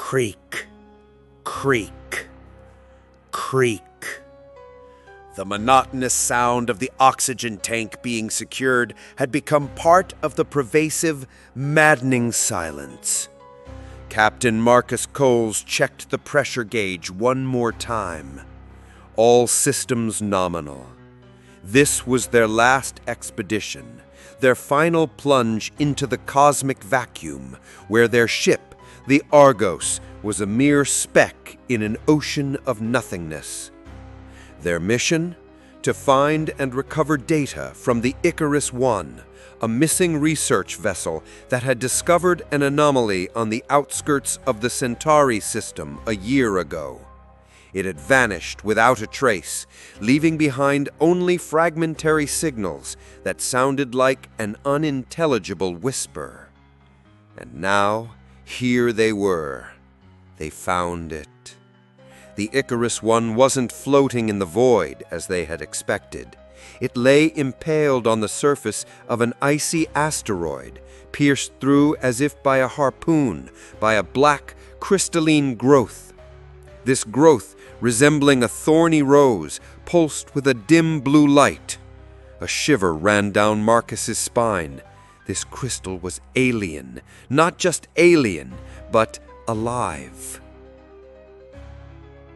Creak, creak, creak. The monotonous sound of the oxygen tank being secured had become part of the pervasive, maddening silence. Captain Marcus Coles checked the pressure gauge one more time. All systems nominal. This was their last expedition, their final plunge into the cosmic vacuum, where their ship, the Argos, was a mere speck in an ocean of nothingness. Their mission? To find and recover data from the Icarus-1, a missing research vessel that had discovered an anomaly on the outskirts of the Centauri system a year ago. It had vanished without a trace, leaving behind only fragmentary signals that sounded like an unintelligible whisper. And now, here they were. They found it. The Icarus-1 wasn't floating in the void as they had expected. It lay impaled on the surface of an icy asteroid, pierced through as if by a harpoon, by a black, crystalline growth. This growth, resembling a thorny rose, pulsed with a dim blue light. A shiver ran down Marcus's spine. This crystal was alien, not just alien, but alive.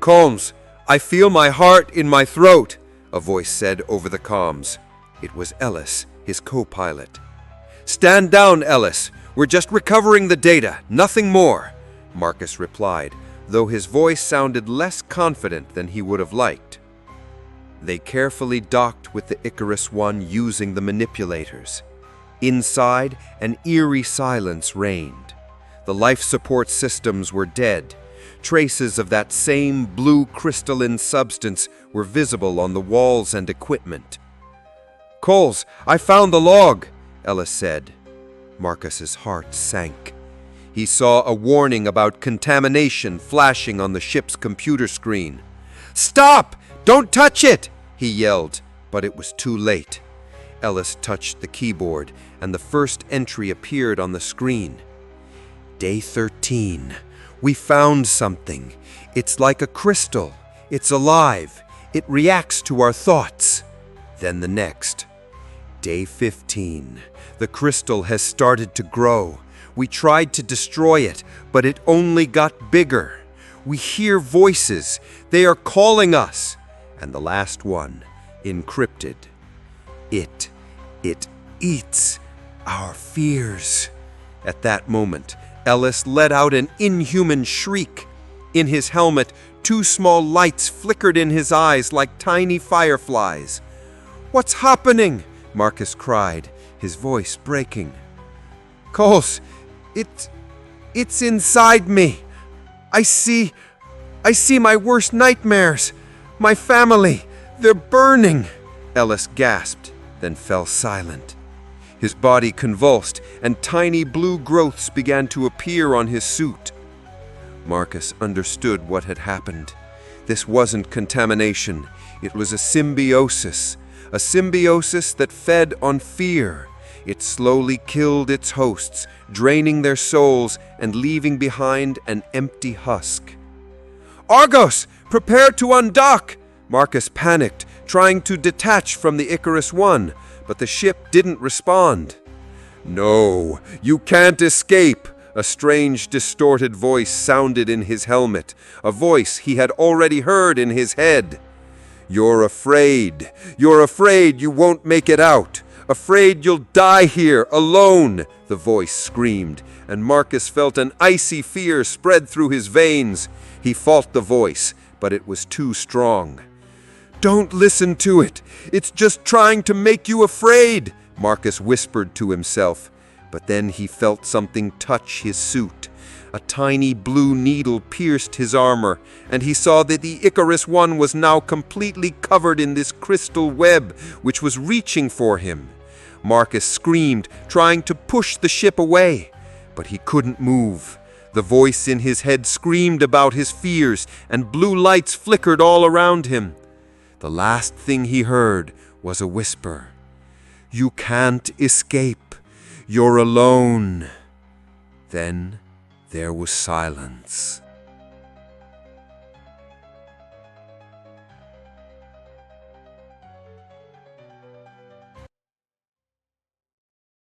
"Colmes, I feel my heart in my throat," a voice said over the comms. It was Ellis, his co-pilot. "Stand down, Ellis. We're just recovering the data, nothing more," Marcus replied, though his voice sounded less confident than he would have liked. They carefully docked with the Icarus-1 using the manipulators. Inside, an eerie silence reigned. The life support systems were dead. Traces of that same blue crystalline substance were visible on the walls and equipment. "Coles, I found the log," Ellis said. Marcus's heart sank. He saw a warning about contamination flashing on the ship's computer screen. "Stop! Don't touch it!" he yelled, but it was too late. Ellis touched the keyboard, and the first entry appeared on the screen. Day 13. We found something. It's like a crystal. It's alive. It reacts to our thoughts. Then the next. Day 15. The crystal has started to grow. We tried to destroy it, but it only got bigger. We hear voices. They are calling us. And the last one, encrypted. It eats our fears. At that moment, Ellis let out an inhuman shriek. In his helmet, two small lights flickered in his eyes like tiny fireflies. "What's happening?" Marcus cried, his voice breaking. "Coles, it's inside me. I see my worst nightmares. My family, they're burning," Ellis gasped, then fell silent. His body convulsed, and tiny blue growths began to appear on his suit. Marcus understood what had happened. This wasn't contamination. It was a symbiosis that fed on fear. It slowly killed its hosts, draining their souls and leaving behind an empty husk. "Argos, prepare to undock!" Marcus panicked, trying to detach from the Icarus-1, but the ship didn't respond. "No, you can't escape," a strange, distorted voice sounded in his helmet, a voice he had already heard in his head. You're afraid you won't make it out. Afraid you'll die here, alone," the voice screamed, and Marcus felt an icy fear spread through his veins. He fought the voice, but it was too strong. "Don't listen to it. It's just trying to make you afraid," Marcus whispered to himself. But then he felt something touch his suit. A tiny blue needle pierced his armor, and he saw that the Icarus-1 was now completely covered in this crystal web, which was reaching for him. Marcus screamed, trying to push the ship away, but he couldn't move. The voice in his head screamed about his fears, and blue lights flickered all around him. The last thing he heard was a whisper. "You can't escape. You're alone." Then There was silence.